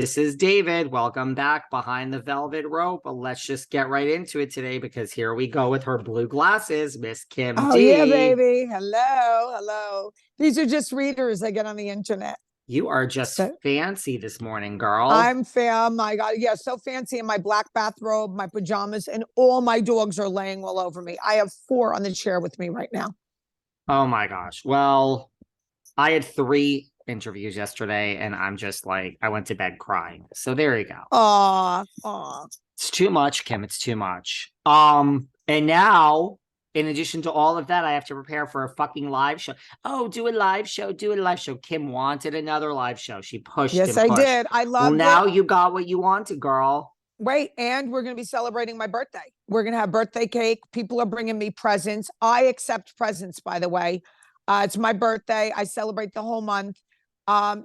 This is David. Welcome back behind the velvet rope. Let's just get right into it today because here we go with her blue glasses, Miss Kim Oh, D. yeah, baby. Hello. Hello. These are just readers I get on the internet. You are just So fancy this morning, girl. I'm fam. My God. Yeah, so fancy in my black bathrobe, my pajamas, and all my dogs are laying all over me. I have 4 on the chair with me right now. Oh my gosh. Well, I had 3 interviews yesterday and I'm just like, I went to bed crying. So there you go. Aw, aw. It's too much, Kim. It's too much. And now, in addition to all of that, I have to prepare for a fucking live show. Oh, do a live show, do a live show. Kim wanted another live show. She pushed Yes, and I pushed. did. I Well, loved now it. you got what you wanted, girl. Wait, and we're going to be celebrating my birthday. We're going to have birthday cake. People are bringing me presents. I accept presents, by the way. It's my birthday. I celebrate the whole month.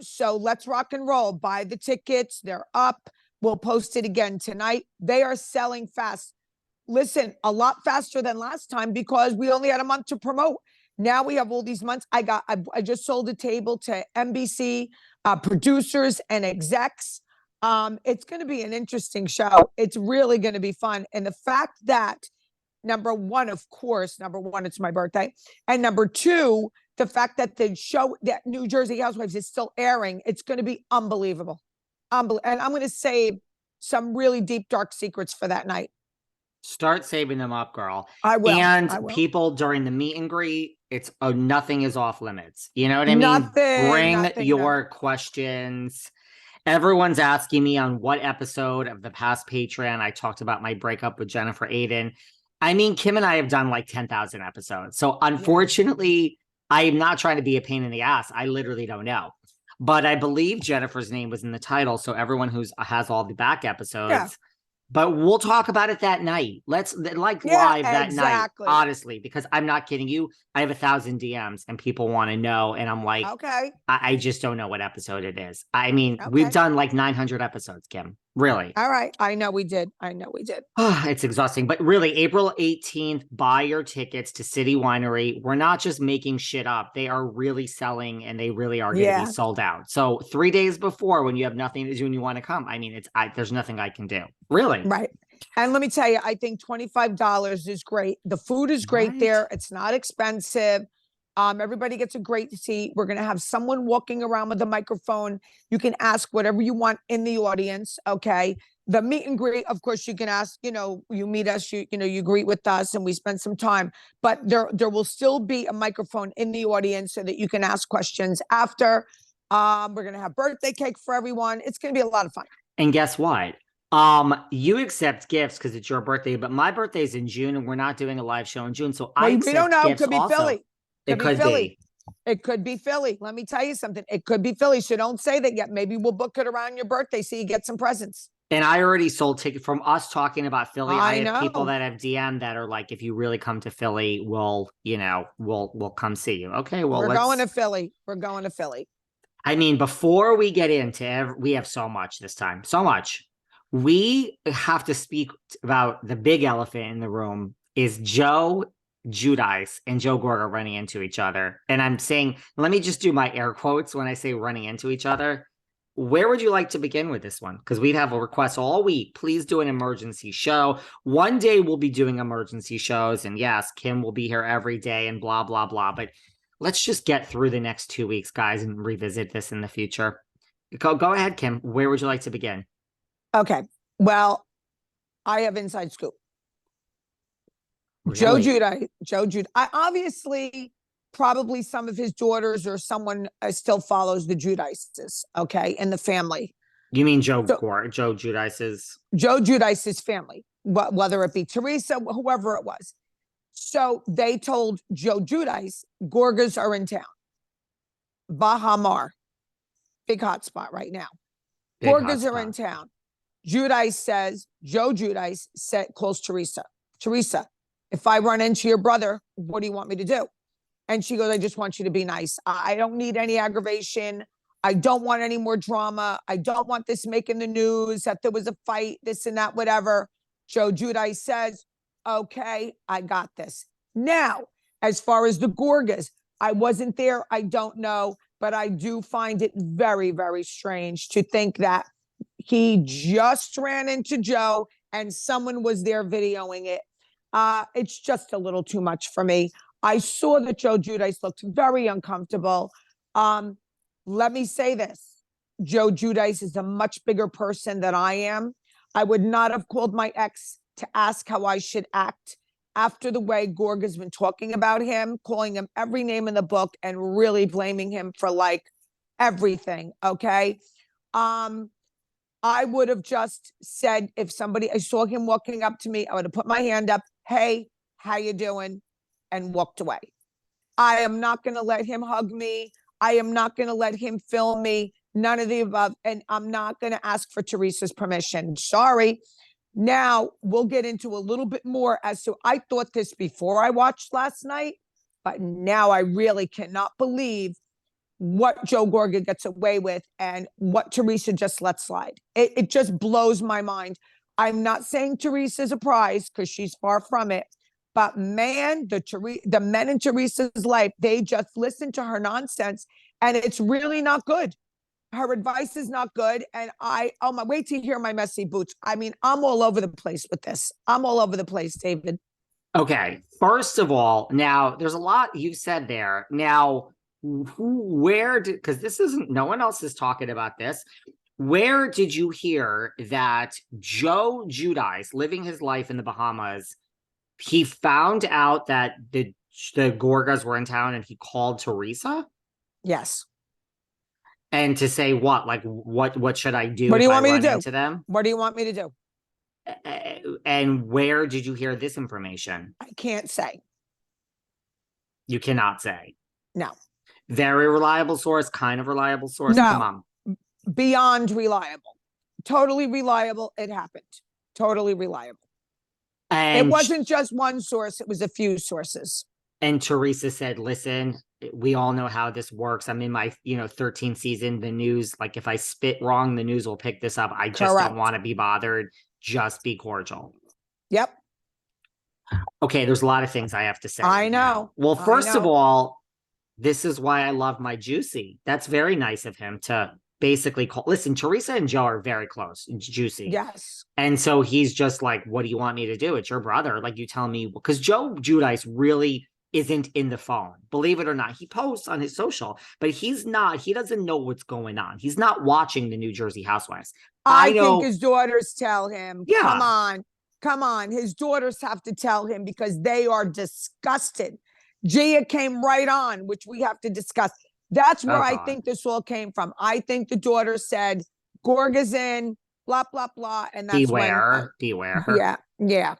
So let's rock and roll. Buy the tickets. They're up. We'll post it again tonight. They are selling fast. Listen, a lot faster than last time because we only had a month to promote. Now we have all these months. I just sold a table to NBC producers and execs. It's going to be an interesting show. It's really going to be fun. And the fact that number one, of course, number one, it's my birthday. And number 2, the fact that the show, that New Jersey Housewives is still airing, it's going to be unbelievable. And I'm going to save some really deep, dark secrets for that night. Start saving them up, girl. I will. And I will. people during the meet and greet, it's nothing is off limits. You know what I mean? Nothing. Bring your questions. Everyone's asking me on what episode of the past Patreon I talked about my breakup with Jennifer Aiden. I mean, Kim and I have done like 10,000 episodes. So unfortunately, I am not trying to be a pain in the ass. I literally don't know. But I believe Jennifer's name was in the title. So everyone who has all the back episodes. Yeah. But we'll talk about it that night. Let's live that night, honestly, because I'm not kidding you. I have 1,000 DMs and people want to know. And I'm like, okay, I just don't know what episode it is. I mean, we've done like 900 episodes, Kim. Really? All right. I know we did. It's exhausting. But really, April 18th, buy your tickets to City Winery. We're not just making shit up. They are really selling and they really are going to be sold out. So 3 days before, when you have nothing to do and you want to come, I mean, there's nothing I can do. Really? Right. And let me tell you, I think $25 is great. The food is great there. It's not expensive. Everybody gets a great seat. We're going to have someone walking around with a microphone. You can ask whatever you want in the audience. Okay. The meet and greet, of course, you can ask, you meet us, you greet with us and we spend some time, but there will still be a microphone in the audience so that you can ask questions after. We're going to have birthday cake for everyone. It's going to be a lot of fun. And guess what? You accept gifts because it's your birthday, but my birthday is in June and we're not doing a live show in June. So we don't know. It could be also. Philly. It could be Philly. Let me tell you something. It could be Philly. So don't say that yet. Maybe we'll book it around your birthday so you get some presents. And I already sold tickets from us talking about Philly. I have people that have DM that are like, if you really come to Philly, we'll come see you. Okay, well, we're going to Philly. We're going to Philly. I mean, before we get into we have so much this time, so much. We have to speak about the big elephant in the room is Joe Giudice and Joe Gorga running into each other. And I'm saying, let me just do my air quotes when I say running into each other. Where would you like to begin with this one? Because we'd have a request all week. Please do an emergency show. One day we'll be doing emergency shows. And yes, Kim will be here every day and blah, blah, blah. But let's just get through the next 2 weeks, guys, and revisit this in the future. Go ahead, Kim. Where would you like to begin? Okay. Well, I have inside scoop. Really? Joe Giudice. I obviously, probably some of his daughters or someone still follows the Giudices, okay, in the family. You mean Joe Giudice's? Joe Giudice's family, whether it be Teresa, whoever it was. So they told Joe Giudice, Gorgas are in town. Bahamas, big hot spot right now. Gorgas are in town. Joe Giudice calls Teresa. Teresa, if I run into your brother, what do you want me to do? And she goes, I just want you to be nice. I don't need any aggravation. I don't want any more drama. I don't want this making the news that there was a fight, this and that, whatever. Joe Giudice says, okay, I got this. Now, as far as the Gorgas, I wasn't there. I don't know, but I do find it very, very strange to think that He just ran into Joe and someone was there videoing it. It's just a little too much for me. I saw that Joe Giudice looked very uncomfortable. Let me say this. Joe Giudice is a much bigger person than I am. I would not have called my ex to ask how I should act after the way Gorga's been talking about him, calling him every name in the book and really blaming him for like everything. Okay. I would have just said, if somebody, I saw him walking up to me, I would have put my hand up. Hey, how you doing? And walked away. I am not going to let him hug me. I am not going to let him film me. None of the above. And I'm not going to ask for Teresa's permission. Sorry. Now we'll get into a little bit more as to, I thought this before I watched last night, but now I really cannot believe what Joe Gorga gets away with and what Teresa just let slide. It just blows my mind. I'm not saying Teresa's a prize because she's far from it, but man, the men in Teresa's life, they just listen to her nonsense and it's really not good. Her advice is not good. And oh my, wait to hear my messy boots. I mean, I'm all over the place with this. I'm all over the place, David. Okay. First of all, now there's a lot you said there. Now, because this isn't, no one else is talking about this. Where did you hear that Joe Giudice, living his life in the Bahamas, he found out that the Gorgas were in town and he called Teresa? Yes. And to say what? Like, what should I do? What do you want me to do? Into them? What do you want me to do? And where did you hear this information? I can't say. You cannot say. No. Very reliable source, kind of reliable source. No. Come on. Beyond reliable. Totally reliable. It happened. Totally reliable. And it wasn't just one source. It was a few sources. And Teresa said, listen, we all know how this works. I'm in my, 13th season. The news, like if I spit wrong, the news will pick this up. I just don't want to be bothered. Just be cordial. Yep. Okay. There's a lot of things I have to say. I know. Well, first of all, this is why I love my Juicy. That's very nice of him to basically call. Listen, Teresa and Joe are very close. Juicy. Yes. And so he's just like, what do you want me to do? It's your brother. Like, you tell me, because Joe Giudice really isn't in the phone. Believe it or not, he posts on his social, but he doesn't know what's going on. He's not watching the New Jersey Housewives. I think his daughters tell him, yeah. Come on. His daughters have to tell him because they are disgusted. Gia came right on, which we have to discuss. That's where I think this all came from. I think the daughter said, Gorga's in, blah, blah, blah. And that's beware her. Yeah. Yeah.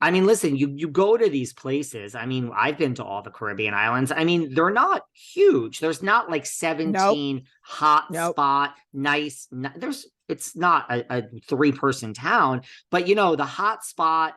I mean, listen, you go to these places. I mean, I've been to all the Caribbean islands. I mean, they're not huge. There's not like 17 hot spot, nice. It's not a 3-person town, but the hot spot